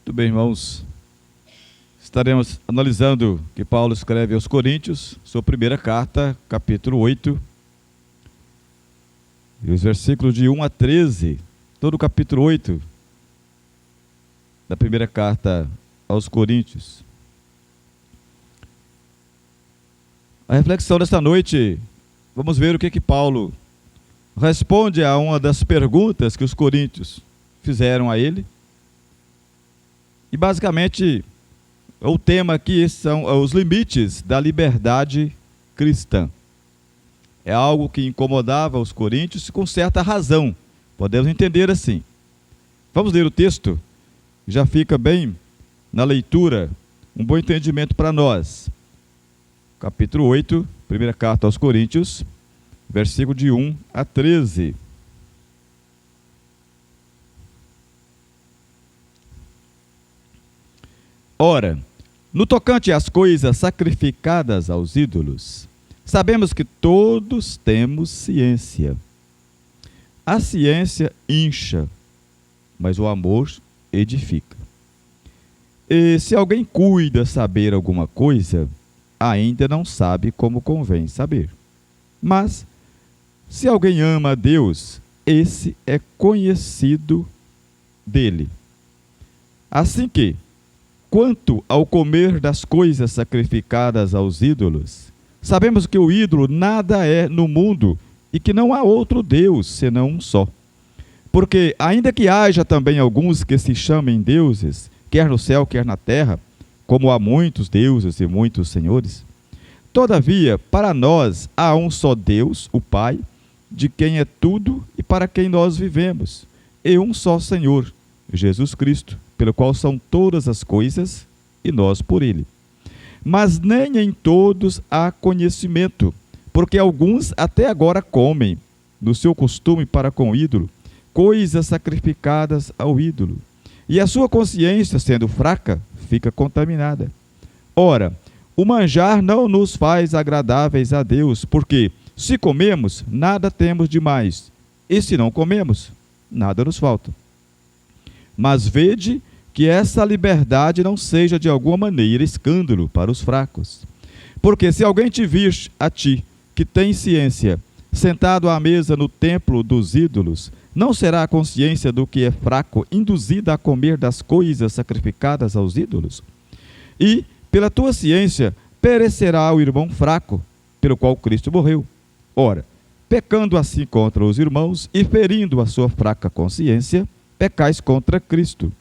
Muito bem, irmãos. Estaremos analisando o que Paulo escreve aos Coríntios, sua primeira carta, capítulo 8, e os versículos de 1 a 13, todo o capítulo 8 da primeira carta aos Coríntios. A reflexão desta noite, vamos ver o que Paulo responde a uma das perguntas que os coríntios fizeram a ele. E basicamente, o tema aqui são os limites da liberdade cristã. É algo que incomodava os coríntios com certa razão, podemos entender assim. Vamos ler o texto, já fica bem na leitura, um bom entendimento para nós. Capítulo 8, primeira carta aos Coríntios, versículo de 1 a 13. Ora, no tocante às coisas sacrificadas aos ídolos, sabemos que todos temos ciência. A ciência incha, mas o amor edifica. E se alguém cuida saber alguma coisa, ainda não sabe como convém saber. Mas, se alguém ama a Deus, esse é conhecido dele. Assim que, quanto ao comer das coisas sacrificadas aos ídolos, sabemos que o ídolo nada é no mundo e que não há outro Deus senão um só. Porque, ainda que haja também alguns que se chamem deuses, quer no céu, quer na terra, como há muitos deuses e muitos senhores, todavia, para nós há um só Deus, o Pai, de quem é tudo e para quem nós vivemos, e um só Senhor, Jesus Cristo, pelo qual são todas as coisas, e nós por ele. Mas nem em todos há conhecimento, porque alguns até agora comem, no seu costume para com o ídolo, coisas sacrificadas ao ídolo, e a sua consciência, sendo fraca, fica contaminada. Ora, o manjar não nos faz agradáveis a Deus, porque, se comemos, nada temos de mais, e se não comemos, nada nos falta. Mas vede que essa liberdade não seja de alguma maneira escândalo para os fracos. Porque se alguém te vir a ti, que tem ciência, sentado à mesa no templo dos ídolos, não será a consciência do que é fraco induzida a comer das coisas sacrificadas aos ídolos? E, pela tua ciência, perecerá o irmão fraco, pelo qual Cristo morreu. Ora, pecando assim contra os irmãos e ferindo a sua fraca consciência, pecais contra Cristo.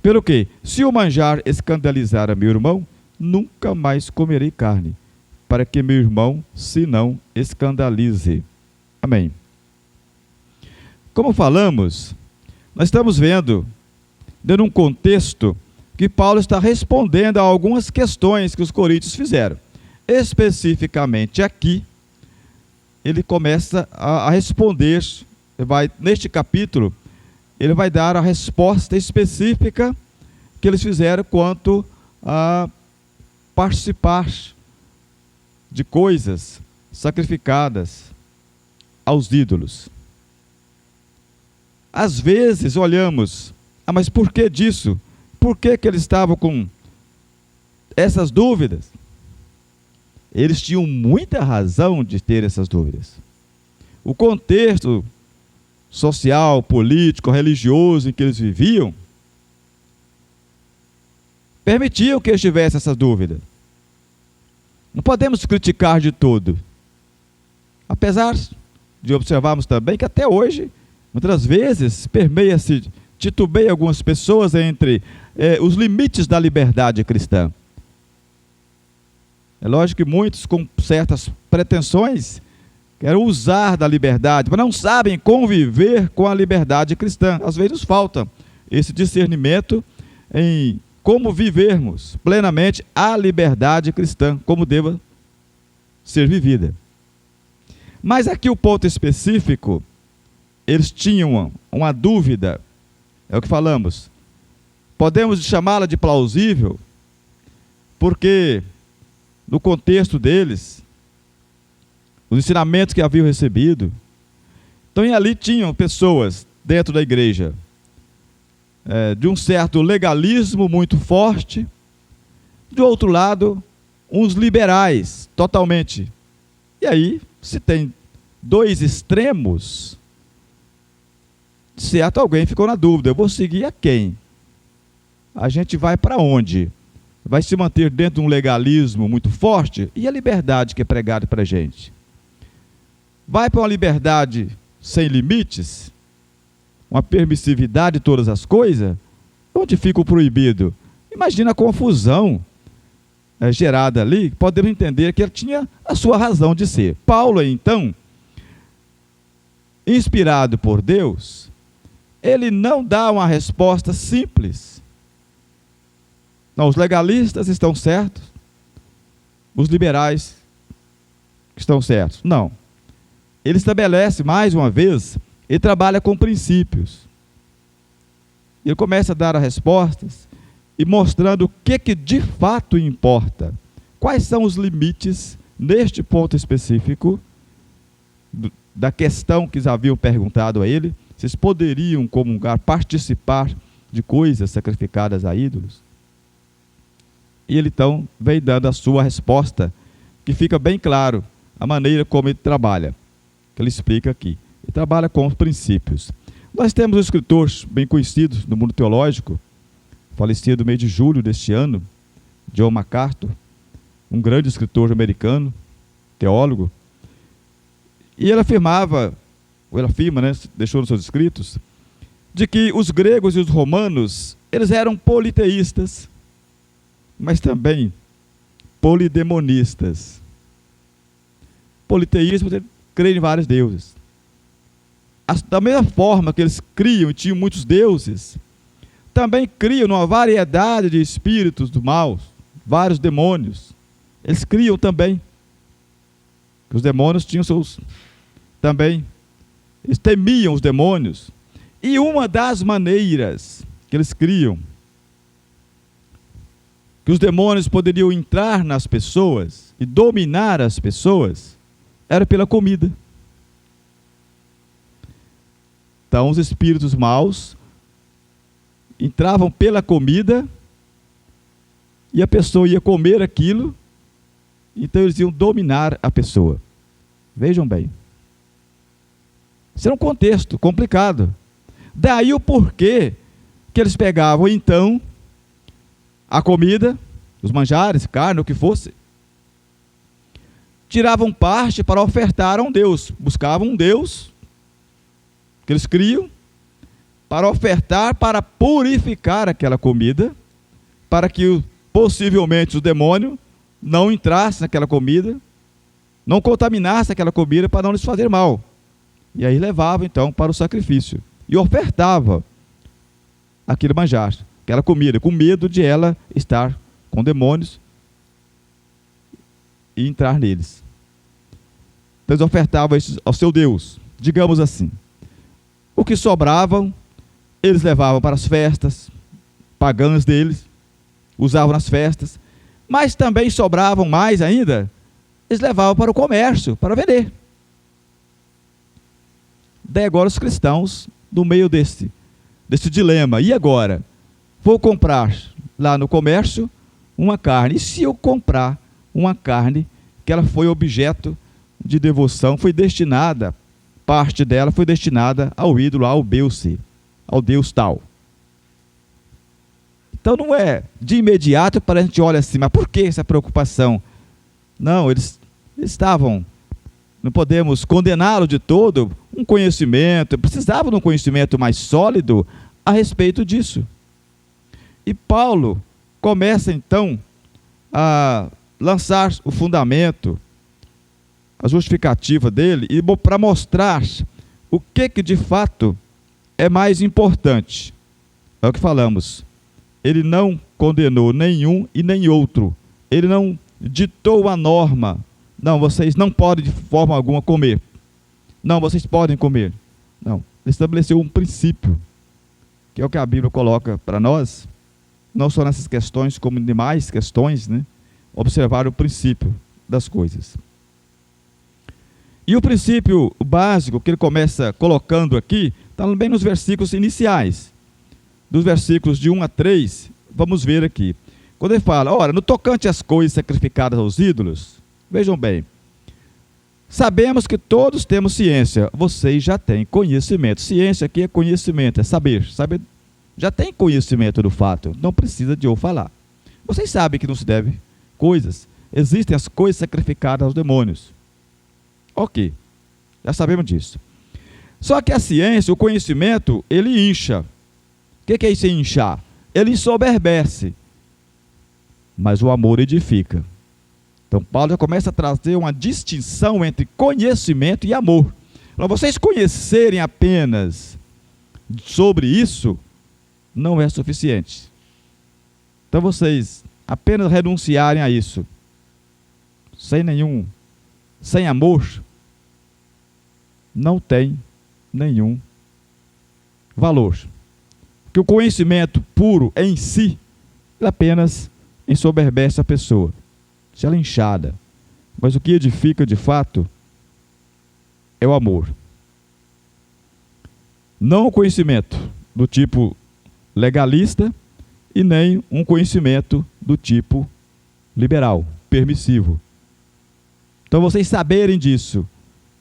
Pelo que, se o manjar escandalizar a meu irmão, nunca mais comerei carne, para que meu irmão se não escandalize. Amém. Como falamos, nós estamos vendo, dentro de um contexto, que Paulo está respondendo a algumas questões que os coríntios fizeram. Especificamente aqui, ele começa a responder, neste capítulo, ele vai dar a resposta específica que eles fizeram quanto a participar de coisas sacrificadas aos ídolos. Às vezes olhamos, mas por que disso? Por que eles estavam com essas dúvidas? Eles tinham muita razão de ter essas dúvidas. O contexto social, político, religioso em que eles viviam permitiam que eles tivessem essas dúvidas. Não podemos criticar de todo. Apesar de observarmos também que até hoje, muitas vezes, titubeia algumas pessoas entre os limites da liberdade cristã. É lógico que muitos com certas pretensões querem usar da liberdade, mas não sabem conviver com a liberdade cristã. Às vezes falta esse discernimento em como vivermos plenamente a liberdade cristã, como deva ser vivida. Mas aqui o ponto específico, eles tinham uma dúvida, é o que falamos. Podemos chamá-la de plausível, porque no contexto deles, os ensinamentos que haviam recebido, então ali tinham pessoas dentro da igreja de um certo legalismo muito forte. Do outro lado, uns liberais, totalmente. E aí, se tem dois extremos, certo, alguém ficou na dúvida, eu vou seguir a quem? A gente vai para onde? Vai se manter dentro de um legalismo muito forte? E a liberdade que é pregada para a gente? Vai para uma liberdade sem limites? Uma permissividade de todas as coisas? Onde fica o proibido? Imagina a confusão gerada ali. Podemos entender que ele tinha a sua razão de ser. Paulo, então, inspirado por Deus, ele não dá uma resposta simples. Não, os legalistas estão certos, os liberais estão certos. Não. Ele estabelece, mais uma vez, ele trabalha com princípios. Ele começa a dar as respostas e mostrando o que de fato importa. Quais são os limites, neste ponto específico, da questão que eles haviam perguntado a ele, vocês poderiam comungar, participar de coisas sacrificadas a ídolos? E ele então vem dando a sua resposta, que fica bem claro a maneira como ele trabalha, que ele explica aqui. Ele trabalha com os princípios. Nós temos um escritor bem conhecido no mundo teológico, falecido no mês de julho deste ano, John MacArthur, um grande escritor americano, teólogo, e ele afirmava, ou ele afirma, né, deixou nos seus escritos, de que os gregos e os romanos, eles eram politeístas, mas também polidemonistas. Politeísmo, você crê em vários deuses. Da mesma forma que eles criam e tinham muitos deuses, também criam numa variedade de espíritos do mal, vários demônios. Eles criam também. Os demônios tinham seus... Também. Eles temiam os demônios. E uma das maneiras que eles criam, que os demônios poderiam entrar nas pessoas e dominar as pessoas, era pela comida. Então, os espíritos maus entravam pela comida e a pessoa ia comer aquilo, então eles iam dominar a pessoa. Vejam bem. Isso era um contexto complicado. Daí o porquê que eles pegavam, então, a comida, os manjares, carne, o que fosse, tiravam parte para ofertar a um Deus. Buscavam um Deus que eles criam para ofertar, para purificar aquela comida, para que possivelmente o demônio não entrasse naquela comida, não contaminasse aquela comida para não lhes fazer mal. E aí levava então para o sacrifício e ofertava aquele manjar, aquela comida, com medo de ela estar com demônios e entrar neles. Então eles ofertavam isso ao seu Deus, digamos assim. O que sobravam, eles levavam para as festas pagãs deles, usavam nas festas, mas também sobravam mais ainda, eles levavam para o comércio, para vender. Daí agora os cristãos, no meio desse dilema, e agora? Vou comprar lá no comércio uma carne, e se eu comprar uma carne que ela foi objeto de devoção, foi destinada, parte dela foi destinada ao ídolo, ao Belce, ao Deus tal. Então não é de imediato para a gente olhar assim, mas por que essa preocupação? Não, eles estavam, não podemos condená-lo de todo, um conhecimento, precisavam de um conhecimento mais sólido a respeito disso. E Paulo começa então a lançar o fundamento, a justificativa dele, e para mostrar o que de fato é mais importante. É o que falamos. Ele não condenou nenhum e nem outro. Ele não ditou a norma. Não, vocês não podem de forma alguma comer. Não, vocês podem comer. Não, ele estabeleceu um princípio, que é o que a Bíblia coloca para nós, não só nessas questões, como em demais questões, né? Observar o princípio das coisas. E o princípio básico que ele começa colocando aqui, está bem nos versículos iniciais. dos versículos de 1 a 3, vamos ver aqui. Quando ele fala, ora, no tocante às coisas sacrificadas aos ídolos, vejam bem, sabemos que todos temos ciência. Vocês já têm conhecimento. Ciência aqui é conhecimento, é saber. Já tem conhecimento do fato, não precisa de eu falar. Vocês sabem que não se deve coisas. Existem as coisas sacrificadas aos demônios. Ok, já sabemos disso. Só que a ciência, o conhecimento, ele incha. O que é isso inchar? Ele ensoberbece. Mas o amor edifica. Então Paulo já começa a trazer uma distinção entre conhecimento e amor. Para vocês conhecerem apenas sobre isso, não é suficiente. Então vocês apenas renunciarem a isso, sem amor, não tem nenhum valor. Porque o conhecimento puro em si, ele apenas ensoberbece a pessoa, deixa ela inchada. Mas o que edifica de fato é o amor. Não o conhecimento do tipo legalista e nem um conhecimento do tipo liberal, permissivo. Então vocês saberem disso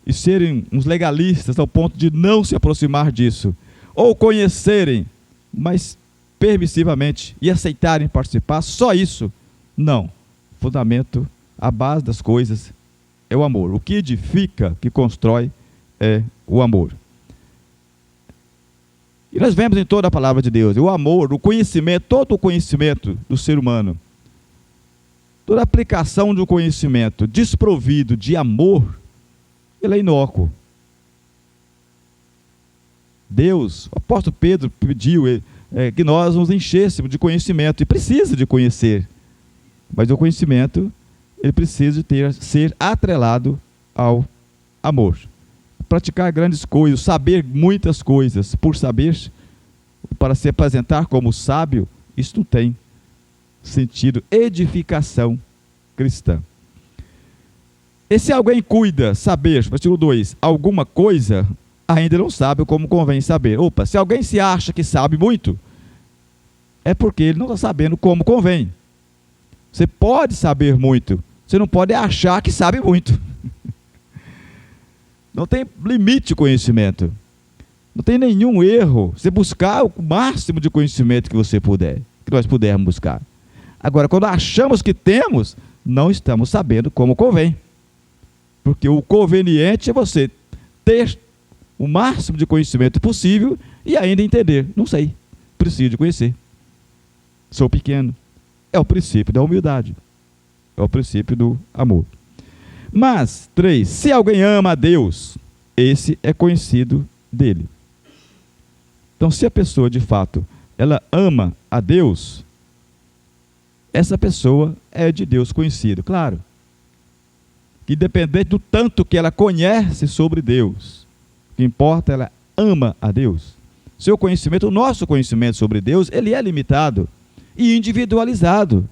e serem uns legalistas ao ponto de não se aproximar disso, ou conhecerem, mas permissivamente e aceitarem participar, só isso, não. Fundamento, a base das coisas é o amor. O que edifica, que constrói, é o amor. E nós vemos em toda a palavra de Deus, o amor, o conhecimento, todo o conhecimento do ser humano, toda a aplicação de um conhecimento desprovido de amor, ele é inócuo. Deus, o apóstolo Pedro pediu que nós nos enchêssemos de conhecimento, e precisa de conhecer, mas o conhecimento, ele precisa ser atrelado ao amor. Praticar grandes coisas, saber muitas coisas, por saber, para se apresentar como sábio, isso não tem sentido, edificação cristã. E se alguém cuida saber, versículo 2, alguma coisa, ainda não sabe como convém saber. Opa, se alguém se acha que sabe muito, é porque ele não está sabendo como convém. Você pode saber muito, você não pode achar que sabe muito. Não tem limite de conhecimento. Não tem nenhum erro. Você buscar o máximo de conhecimento que você puder, que nós pudermos buscar. Agora, quando achamos que temos, não estamos sabendo como convém. Porque o conveniente é você ter o máximo de conhecimento possível e ainda entender. Não sei, preciso de conhecer. Sou pequeno. É o princípio da humildade. É o princípio do amor. Mas, 3, se alguém ama a Deus, esse é conhecido dele. Então, se a pessoa, de fato, ela ama a Deus, essa pessoa é de Deus conhecido. Claro, que independente do tanto que ela conhece sobre Deus, o que importa, ela ama a Deus. Seu conhecimento, o nosso conhecimento sobre Deus, ele é limitado e individualizado.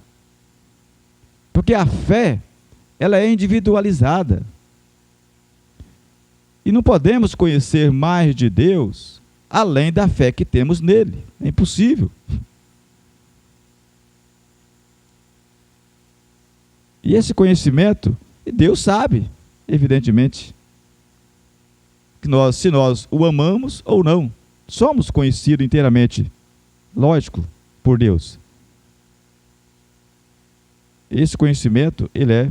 Porque a fé, ela é individualizada. E não podemos conhecer mais de Deus além da fé que temos nele. É impossível. E esse conhecimento, Deus sabe, evidentemente, que se nós o amamos ou não. Somos conhecidos inteiramente, lógico, por Deus. Esse conhecimento, ele é,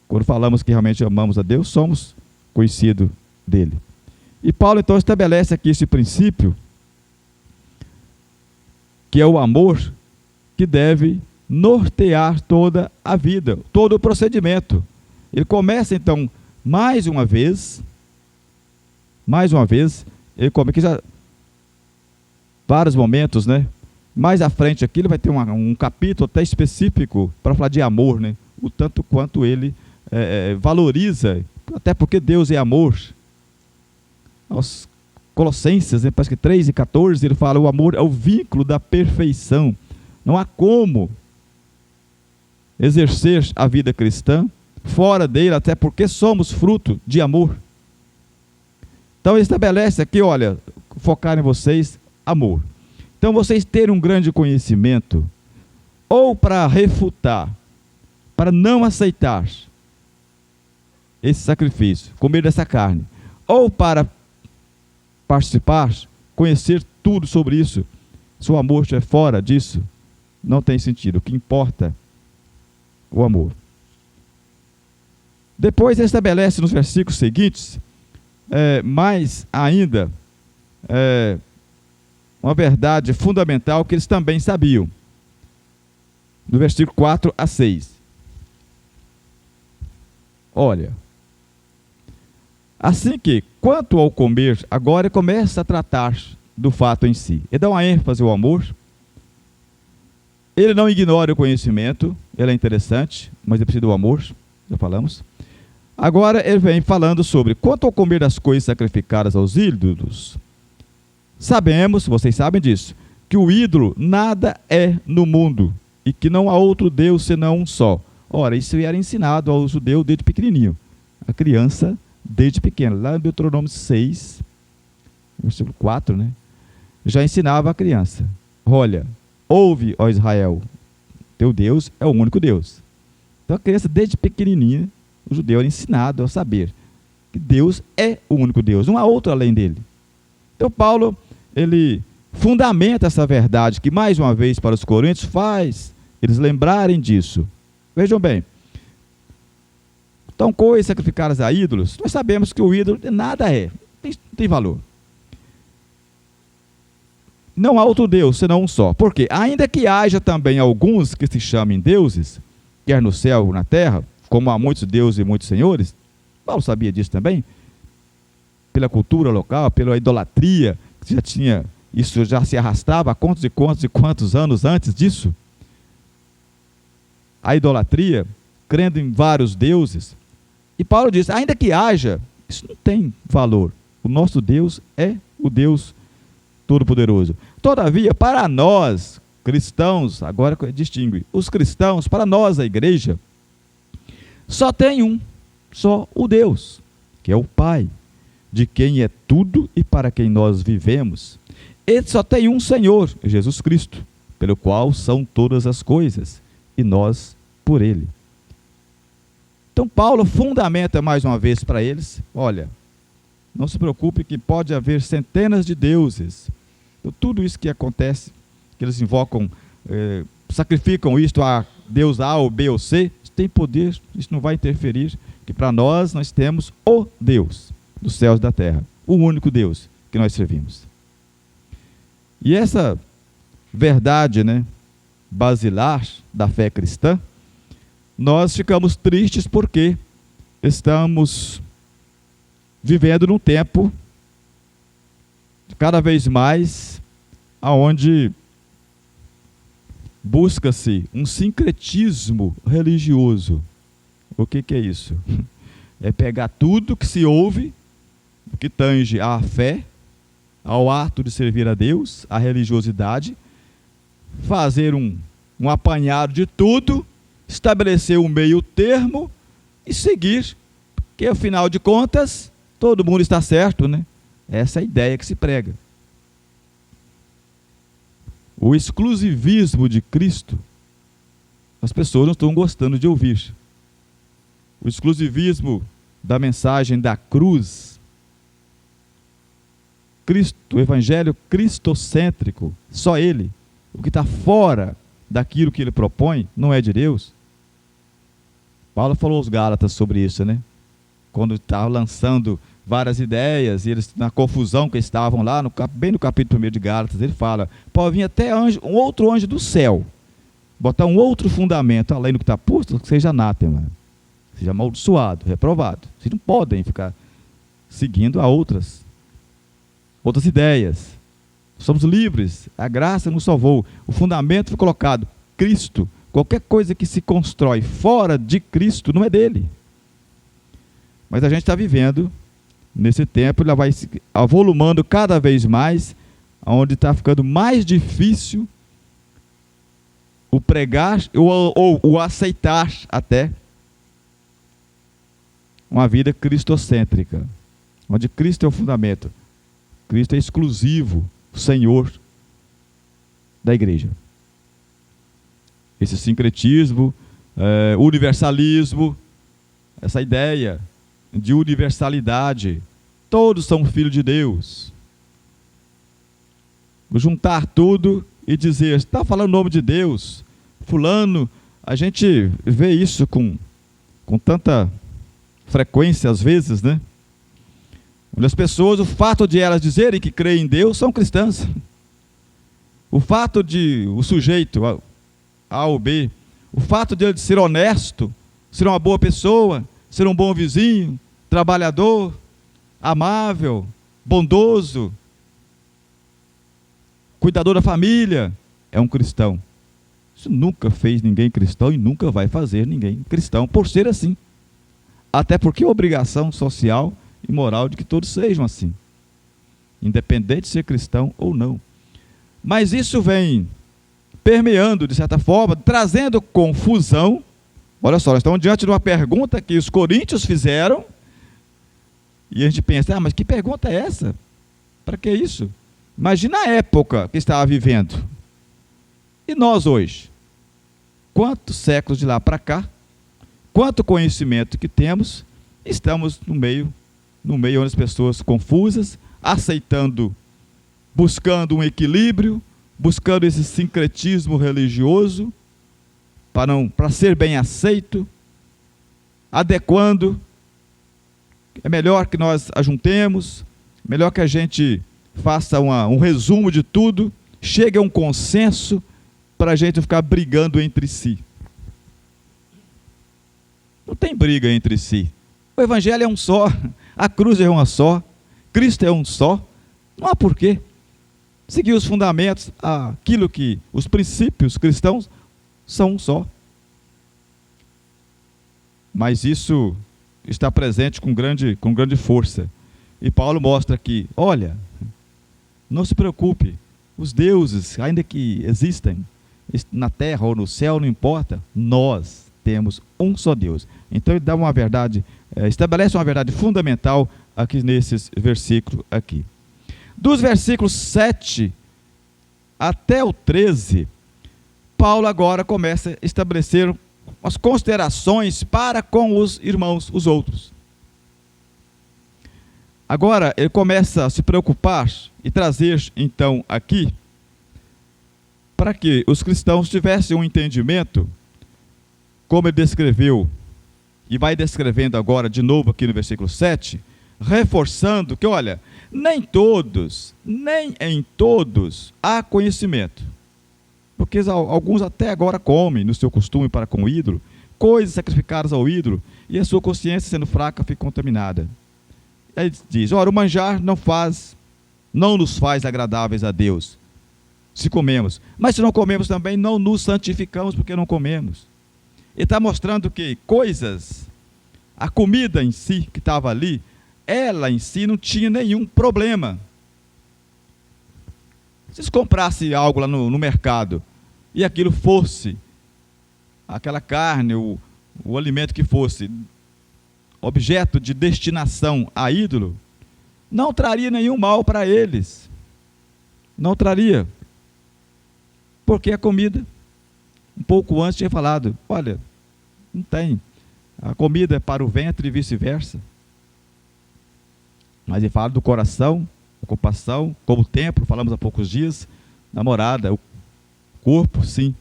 quando falamos que realmente amamos a Deus, somos conhecidos dele. E Paulo então estabelece aqui esse princípio, que é o amor, que deve nortear toda a vida, todo o procedimento. Ele começa então, mais uma vez, ele começa, vários momentos, né? Mais à frente aqui ele vai ter um capítulo até específico para falar de amor, né? O tanto quanto ele valoriza, até porque Deus é amor. Aos Colossenses, né, parece que 3:14, ele fala: o amor é o vínculo da perfeição. Não há como exercer a vida cristã fora dele, até porque somos fruto de amor. Então ele estabelece aqui, olha, focar em vocês, amor. Então vocês terem um grande conhecimento, ou para refutar, para não aceitar esse sacrifício, comer dessa carne, ou para participar, conhecer tudo sobre isso, se o amor estiver fora disso, não tem sentido. O que importa é o amor. Depois estabelece nos versículos seguintes, mais ainda, uma verdade fundamental que eles também sabiam. No versículo 4 a 6. Olha, assim que, quanto ao comer, agora começa a tratar do fato em si. Ele dá uma ênfase ao amor. Ele não ignora o conhecimento, ele é interessante, mas ele precisa do amor, já falamos. Agora ele vem falando sobre, quanto ao comer das coisas sacrificadas aos ídolos, sabemos, vocês sabem disso, que o ídolo nada é no mundo, e que não há outro Deus senão um só. Ora, isso era ensinado ao judeu desde pequenininho, a criança desde pequena, lá em Deuteronômio 6, versículo 4, né? Já ensinava a criança, olha, ouve, ó Israel, teu Deus é o único Deus. Então a criança desde pequenininha, o judeu era ensinado a saber que Deus é o único Deus, não há outro além dele. Então Paulo, ele fundamenta essa verdade que mais uma vez para os coríntios faz eles lembrarem disso. Vejam bem, então coisas sacrificadas a ídolos, nós sabemos que o ídolo nada é, não tem valor. Não há outro Deus, senão um só. Por quê? Ainda que haja também alguns que se chamem deuses, quer no céu ou na terra, como há muitos deuses e muitos senhores, Paulo sabia disso também, pela cultura local, pela idolatria, que já tinha, isso já se arrastava há quantos e quantos e quantos anos antes disso. A idolatria, crendo em vários deuses. E Paulo diz, ainda que haja, isso não tem valor. O nosso Deus é o Deus Todo-Poderoso. Todavia, para nós, cristãos, agora distingue, os cristãos, para nós, a igreja, só tem um, só o Deus, que é o Pai, de quem é tudo e para quem nós vivemos. Ele só tem um Senhor, Jesus Cristo, pelo qual são todas as coisas, e nós por Ele. Então Paulo fundamenta mais uma vez para eles, olha, não se preocupe que pode haver centenas de deuses. Então, tudo isso que acontece, que eles invocam, sacrificam isto a Deus A ou B ou C, isso tem poder, isso não vai interferir, que para nós temos o Deus dos céus e da terra, o único Deus que nós servimos. E essa verdade, basilar da fé cristã, nós ficamos tristes porque estamos vivendo num tempo cada vez mais aonde busca-se um sincretismo religioso. O que é isso? É pegar tudo que se ouve, o que tange à fé, ao ato de servir a Deus, à religiosidade, fazer um apanhado de tudo, estabelecer um meio termo e seguir, porque afinal de contas, todo mundo está certo, Essa é a ideia que se prega. O exclusivismo de Cristo, as pessoas não estão gostando de ouvir. O exclusivismo da mensagem da cruz, Cristo, o evangelho cristocêntrico, só Ele, o que está fora daquilo que Ele propõe, não é de Deus. Paulo falou aos Gálatas sobre isso, quando estava lançando várias ideias, e eles, na confusão que estavam lá, bem no capítulo 1 de Gálatas, ele fala, pode vir até um outro anjo do céu, botar um outro fundamento, além do que está posto, que seja anátema, seja amaldiçoado, reprovado. Vocês não podem ficar seguindo a outras ideias. Somos livres, a graça nos salvou, o fundamento foi colocado, Cristo. Qualquer coisa que se constrói fora de Cristo não é dele. Mas a gente está vivendo nesse tempo, ele vai se avolumando cada vez mais, onde está ficando mais difícil o pregar ou o aceitar até uma vida cristocêntrica, onde Cristo é o fundamento, Cristo é exclusivo, o Senhor. da igreja. Esse sincretismo, universalismo, essa ideia de universalidade. Todos são filhos de Deus. Juntar tudo e dizer, está falando o nome de Deus, fulano, a gente vê isso com tanta frequência às vezes, né? Onde as pessoas, o fato de elas dizerem que creem em Deus, são cristãs. O fato de o sujeito, A ou B, o fato de ele ser honesto, ser uma boa pessoa, ser um bom vizinho, trabalhador, amável, bondoso, cuidador da família, é um cristão. Isso nunca fez ninguém cristão e nunca vai fazer ninguém cristão por ser assim. Até porque é obrigação social e moral de que todos sejam assim, independente de ser cristão ou não. Mas isso vem permeando, de certa forma, trazendo confusão. Olha só, nós estamos diante de uma pergunta que os coríntios fizeram, e a gente pensa, mas que pergunta é essa? Para que isso? Imagina a época que estava vivendo. E nós hoje? Quantos séculos de lá para cá, quanto conhecimento que temos, estamos no meio onde as pessoas confusas, aceitando, buscando um equilíbrio, buscando esse sincretismo religioso, para ser bem aceito, adequando. É melhor que nós ajuntemos, melhor que a gente faça um resumo de tudo, chegue a um consenso, para a gente ficar brigando entre si. Não tem briga entre si. O evangelho é um só, a cruz é uma só, Cristo é um só. Não há porquê. Seguir os fundamentos, aquilo que os princípios cristãos são um só. Mas isso está presente com grande força. E Paulo mostra que, olha, não se preocupe, os deuses, ainda que existem na terra ou no céu, não importa, nós temos um só Deus. Então ele dá uma verdade, estabelece uma verdade fundamental aqui nesses versículos aqui. Dos versículos 7 até o 13, Paulo agora começa a estabelecer as considerações para com os irmãos, os outros. Agora ele começa a se preocupar e trazer então aqui, para que os cristãos tivessem um entendimento, como ele descreveu, e vai descrevendo agora de novo aqui no versículo 7, reforçando que, olha, nem em todos há conhecimento. Porque alguns até agora comem, no seu costume para com o ídolo, coisas sacrificadas ao ídolo, e a sua consciência, sendo fraca, fica contaminada. Aí diz, ora, o manjar não nos faz agradáveis a Deus, se comemos. Mas se não comemos também, não nos santificamos porque não comemos. Ele está mostrando que a comida em si, que estava ali, ela em si não tinha nenhum problema. Se eles comprassem algo lá no mercado, e aquilo fosse, aquela carne, o alimento que fosse, objeto de destinação a ídolo, não traria nenhum mal para eles. Não traria. Porque a comida, um pouco antes tinha falado, olha, não tem. A comida é para o ventre e vice-versa. Mas ele fala do coração, ocupação, como o templo, falamos há poucos dias, na morada, o corpo, sim,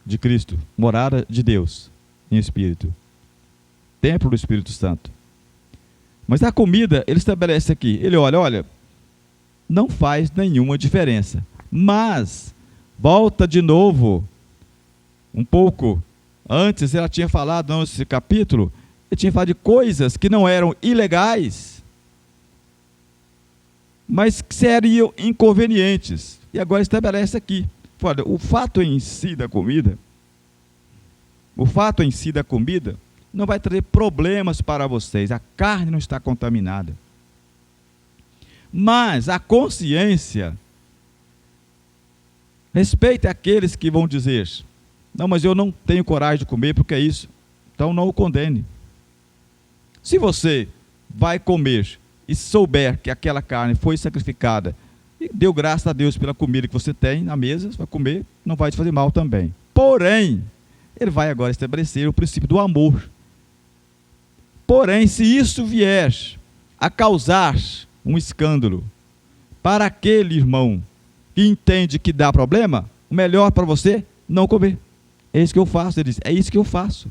de Cristo, morada de Deus, em espírito. Templo do Espírito Santo. Mas a comida, ele estabelece aqui, ele olha, não faz nenhuma diferença. Mas, volta de novo, um pouco antes, ela tinha falado, nesse capítulo, ele tinha falado de coisas que não eram ilegais, mas que seriam inconvenientes. E agora estabelece aqui, olha, o fato em si da comida não vai trazer problemas para vocês. A carne não está contaminada. Mas a consciência respeita aqueles que vão dizer, não, mas eu não tenho coragem de comer porque é isso. Então não o condene. Se você vai comer e souber que aquela carne foi sacrificada e deu graças a Deus pela comida que você tem na mesa, você vai comer, não vai te fazer mal também. Porém, ele vai agora estabelecer o princípio do amor. Porém, se isso vier a causar um escândalo para aquele irmão que entende que dá problema, o melhor para você, não comer. É isso que eu faço, ele diz, é isso que eu faço.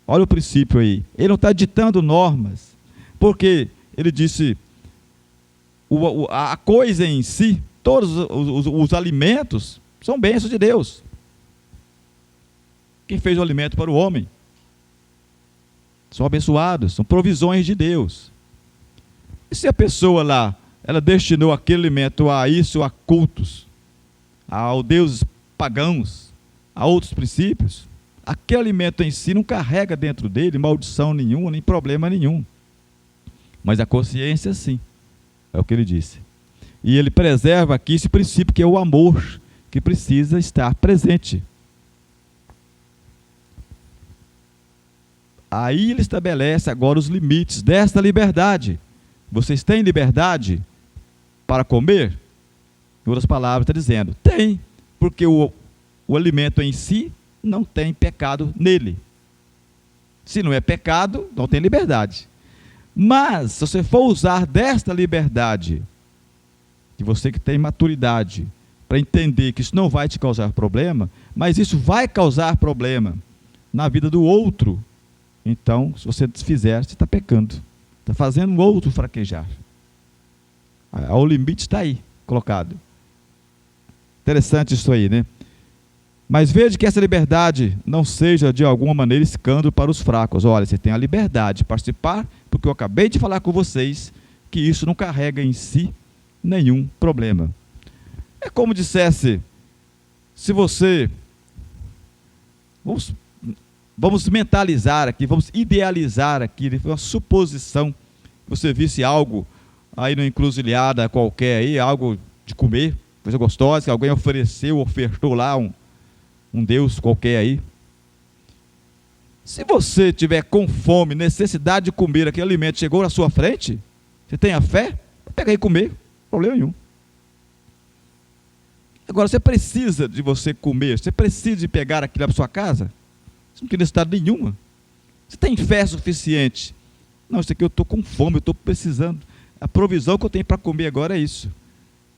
Olha o princípio aí. Ele não está ditando normas, porque ele disse, a coisa em si, todos os alimentos, são bênçãos de Deus. Quem fez o alimento para o homem? São abençoados, são provisões de Deus. E se a pessoa lá, ela destinou aquele alimento a isso, a cultos, a deuses pagãos, a outros princípios, aquele alimento em si não carrega dentro dele maldição nenhuma, nem problema nenhum. Mas a consciência sim, é o que ele disse. E ele preserva aqui esse princípio que é o amor, que precisa estar presente. Aí ele estabelece agora os limites desta liberdade. Vocês têm liberdade para comer? Em outras palavras, está dizendo, tem, porque o alimento em si não tem pecado nele. Se não é pecado, não tem liberdade. Mas, se você for usar desta liberdade, de você que tem maturidade, para entender que isso não vai te causar problema, mas isso vai causar problema na vida do outro, então, se você desfizer, você está pecando. Está fazendo o outro fraquejar. O limite está aí, colocado. Interessante isso aí, né? Mas veja que essa liberdade não seja de alguma maneira escândalo para os fracos. Olha, você tem a liberdade de participar, porque eu acabei de falar com vocês que isso não carrega em si nenhum problema. É como dissesse, se você... Vamos mentalizar aqui, vamos idealizar aqui, uma suposição, você visse algo aí numa encruzilhada qualquer, aí, algo de comer, coisa gostosa, que alguém ofereceu, ofertou lá um Deus qualquer aí. Se você tiver com fome, necessidade de comer aquele alimento, chegou na sua frente, você tem a fé, pega aí e comer, problema nenhum. Agora, você precisa de você comer, você precisa de pegar aquilo para sua casa, você não tem necessidade nenhuma. Você tem fé suficiente? Não, isso aqui eu estou com fome, eu estou precisando. A provisão que eu tenho para comer agora é isso.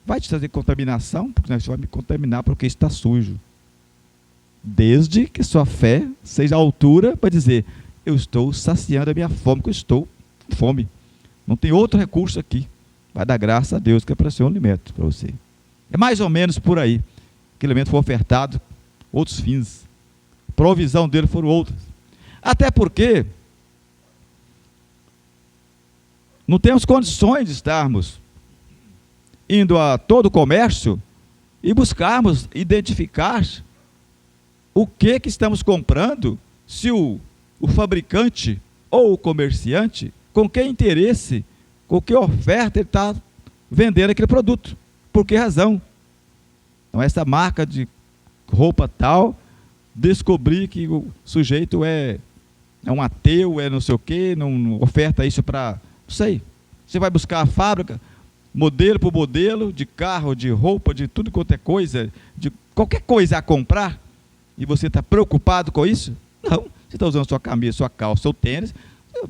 Vai te trazer contaminação? Porque você vai me contaminar porque está sujo. Desde que sua fé seja a altura para dizer, eu estou saciando a minha fome, que eu estou com fome. Não tem outro recurso aqui. Vai dar graça a Deus que apareceu um alimento para você. É mais ou menos por aí. Aquele alimento foi ofertado, outros fins. Provisão dele foram outras. Até porque não temos condições de estarmos indo a todo o comércio e buscarmos identificar o que estamos comprando, se o fabricante ou o comerciante, com que interesse, com que oferta ele está vendendo aquele produto. Por que razão? Então, essa marca de roupa tal, descobrir que o sujeito é um ateu, é não sei o quê, não oferta isso para... Não sei. Você vai buscar a fábrica, modelo por modelo, de carro, de roupa, de tudo quanto é coisa, de qualquer coisa a comprar, e você está preocupado com isso? Não. Você está usando sua camisa, sua calça, seu tênis,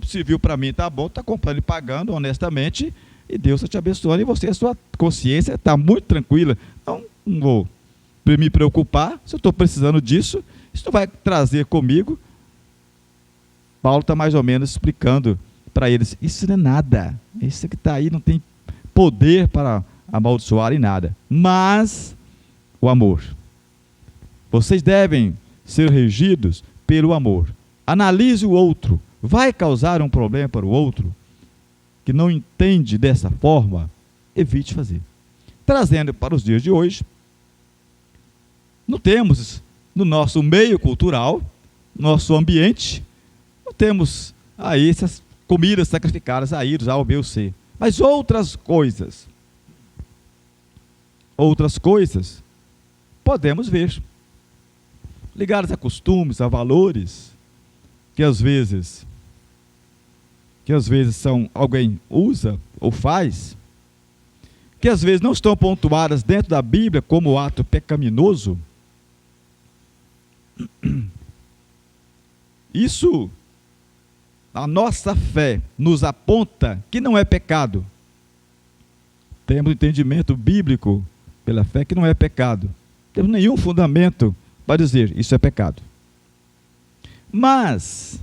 se viu para mim, está bom, está comprando e pagando honestamente, e Deus está te abençoando, e você, a sua consciência está muito tranquila. Não vou me preocupar, se eu estou precisando disso, isso não vai trazer comigo. Paulo está mais ou menos explicando para eles, isso não é nada, isso que está aí não tem poder para amaldiçoar em nada, mas o amor. Vocês devem ser regidos pelo amor. Analise o outro, vai causar um problema para o outro, que não entende dessa forma, evite fazer. Trazendo para os dias de hoje, não temos no nosso meio cultural, nosso ambiente, não temos aí essas comidas sacrificadas a ídolos, A, ou B ou C. Mas outras coisas podemos ver, ligadas a costumes, a valores, que às vezes alguém usa ou faz, que às vezes não estão pontuadas dentro da Bíblia como ato pecaminoso, isso, a nossa fé nos aponta que não é pecado. Temos entendimento bíblico pela fé que não é pecado. Não temos nenhum fundamento para dizer isso é pecado. Mas,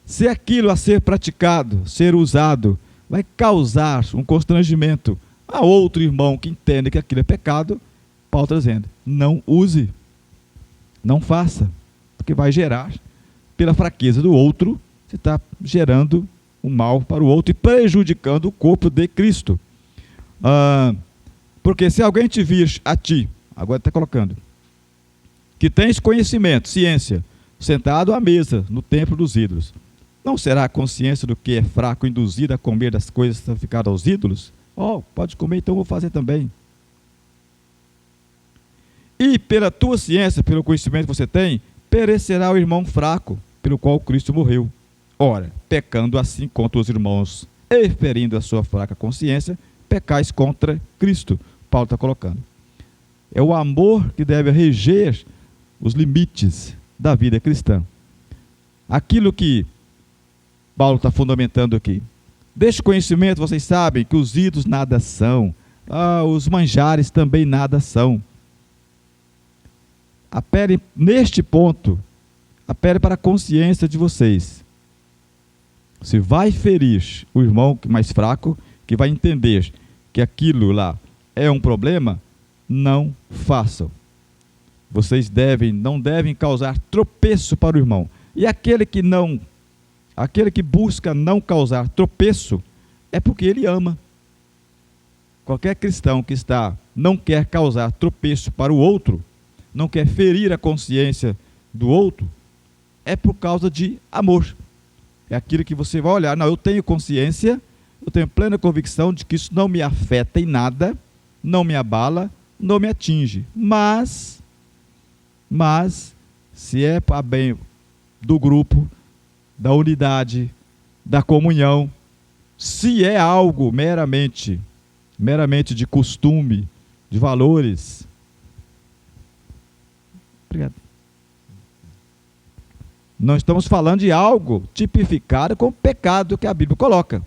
se aquilo a ser praticado, ser usado, vai causar um constrangimento a outro irmão que entende que aquilo é pecado, Paulo está dizendo, não use, não faça, porque vai gerar, pela fraqueza do outro, você está gerando um mal para o outro e prejudicando o corpo de Cristo. Porque se alguém te vir a ti, agora está colocando, que tens conhecimento, ciência, sentado à mesa no templo dos ídolos, não será a consciência do que é fraco induzida a comer das coisas sacrificadas aos ídolos? Pode comer, então vou fazer também. E pela tua ciência, pelo conhecimento que você tem, perecerá o irmão fraco, pelo qual Cristo morreu. Ora, pecando assim contra os irmãos e ferindo a sua fraca consciência, pecais contra Cristo. Paulo está colocando. É o amor que deve reger os limites da vida cristã. Aquilo que Paulo está fundamentando aqui. Deste conhecimento, vocês sabem que os ídolos nada são, os manjares também nada são. Apele neste ponto, apele para a consciência de vocês. Se vai ferir o irmão mais fraco, que vai entender que aquilo lá é um problema, não façam. Vocês não devem causar tropeço para o irmão. E aquele que busca não causar tropeço, é porque ele ama. Qualquer cristão que não quer causar tropeço para o outro, não quer ferir a consciência do outro, é por causa de amor. É aquilo que você vai olhar, não, eu tenho consciência, eu tenho plena convicção de que isso não me afeta em nada, não me abala, não me atinge. Mas se é para bem do grupo, da unidade, da comunhão, se é algo meramente de costume, de valores. Obrigado. Não estamos falando de algo tipificado como pecado que a Bíblia coloca.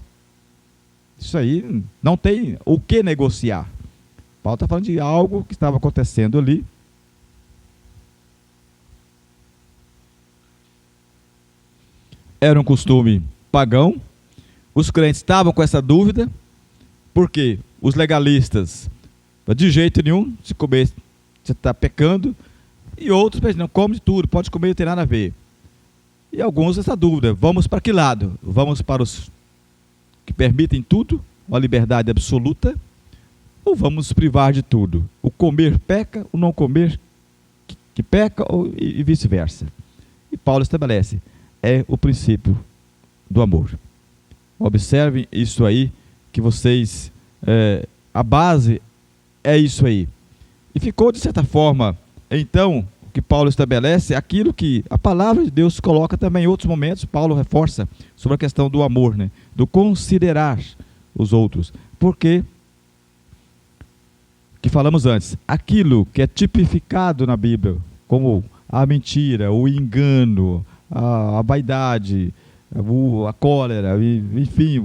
Isso aí não tem o que negociar. Paulo está falando de algo que estava acontecendo ali. Era um costume pagão. Os crentes estavam com essa dúvida, porque os legalistas, de jeito nenhum, se comer, você está pecando. E outros pensam, não, come de tudo, pode comer, não tem nada a ver. E alguns essa dúvida, vamos para que lado? Vamos para os que permitem tudo, uma liberdade absoluta, ou vamos nos privar de tudo? O comer peca, o não comer que peca, e vice-versa. E Paulo estabelece, é o princípio do amor. Observem isso aí, que vocês, a base é isso aí. E ficou, de certa forma, então, que Paulo estabelece, aquilo que a palavra de Deus coloca também em outros momentos. Paulo reforça sobre a questão do amor, né? Do considerar os outros. Porque, que falamos antes, aquilo que é tipificado na Bíblia, como a mentira, o engano, a vaidade, a cólera, enfim,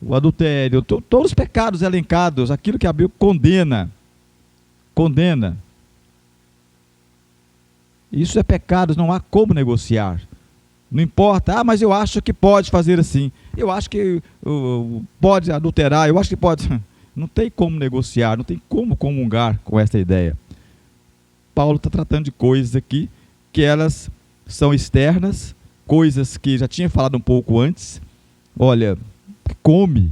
o adultério, todos os pecados elencados, aquilo que a Bíblia condena. Isso é pecado, não há como negociar. Não importa, mas eu acho que pode fazer assim. Eu acho que pode adulterar, eu acho que pode. Não tem como negociar, não tem como comungar com essa ideia. Paulo está tratando de coisas aqui que elas são externas, coisas que já tinha falado um pouco antes. Olha, come,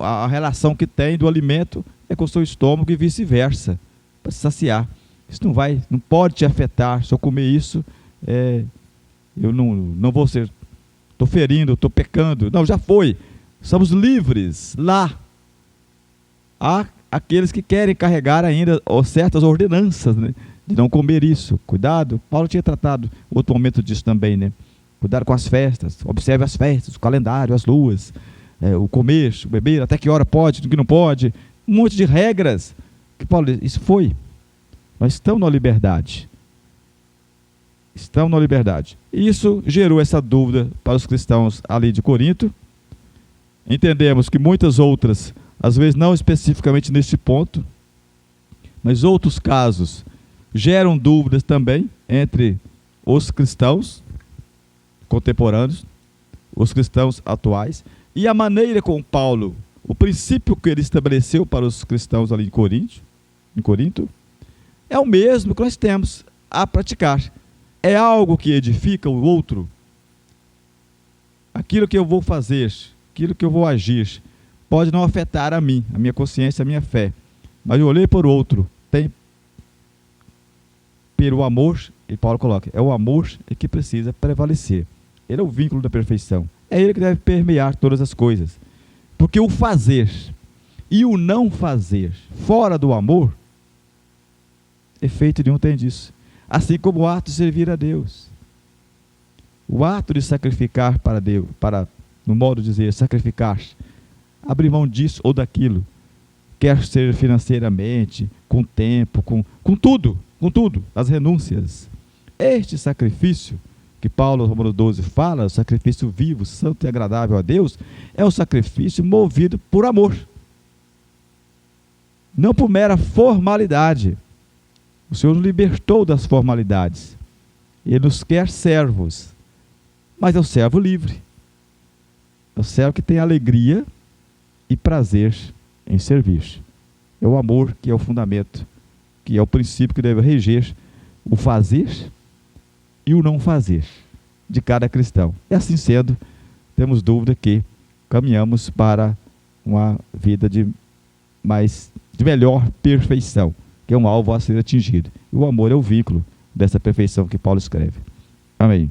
a relação que tem do alimento é com o seu estômago e vice-versa, para se saciar. Isso não pode te afetar. Se eu comer isso, eu não vou ser, estou ferindo, estou pecando. Não, já foi. Somos livres lá. Há aqueles que querem carregar ainda certas ordenanças, né, de não comer isso. Cuidado. Paulo tinha tratado outro momento disso também, né? Cuidado com as festas. Observe as festas, o calendário, as luas, o comer, o beber, até que hora pode, do que não pode. um monte de regras. Que Paulo diz, isso foi. Nós estamos na liberdade. Estamos na liberdade. E isso gerou essa dúvida para os cristãos ali de Corinto. Entendemos que muitas outras, às vezes não especificamente neste ponto, mas outros casos geram dúvidas também entre os cristãos contemporâneos, os cristãos atuais, e a maneira como Paulo, o princípio que ele estabeleceu para os cristãos ali em Corinto, é o mesmo que nós temos a praticar. É algo que edifica o outro. Aquilo que eu vou fazer, aquilo que eu vou agir, pode não afetar a mim, a minha consciência, a minha fé. Mas eu olhei para o outro, tem pelo amor, e Paulo coloca, é o amor que precisa prevalecer. Ele é o vínculo da perfeição. É ele que deve permear todas as coisas. Porque o fazer e o não fazer fora do amor, efeito nenhum tem disso. Assim como o ato de servir a Deus. O ato de sacrificar para Deus, no modo de dizer, sacrificar, abrir mão disso ou daquilo, quer seja financeiramente, com tempo, com tudo, as renúncias. Este sacrifício que Paulo, no Romanos 12, fala, o sacrifício vivo, santo e agradável a Deus, é um sacrifício movido por amor. Não por mera formalidade. O Senhor nos libertou das formalidades. Ele nos quer servos. Mas é o servo livre. É o servo que tem alegria e prazer em servir. É o amor que é o fundamento, que é o princípio que deve reger o fazer e o não fazer de cada cristão. E assim sendo, temos dúvida que caminhamos para uma vida de melhor perfeição, que é um alvo a ser atingido. E o amor é o vínculo dessa perfeição que Paulo escreve. Amém.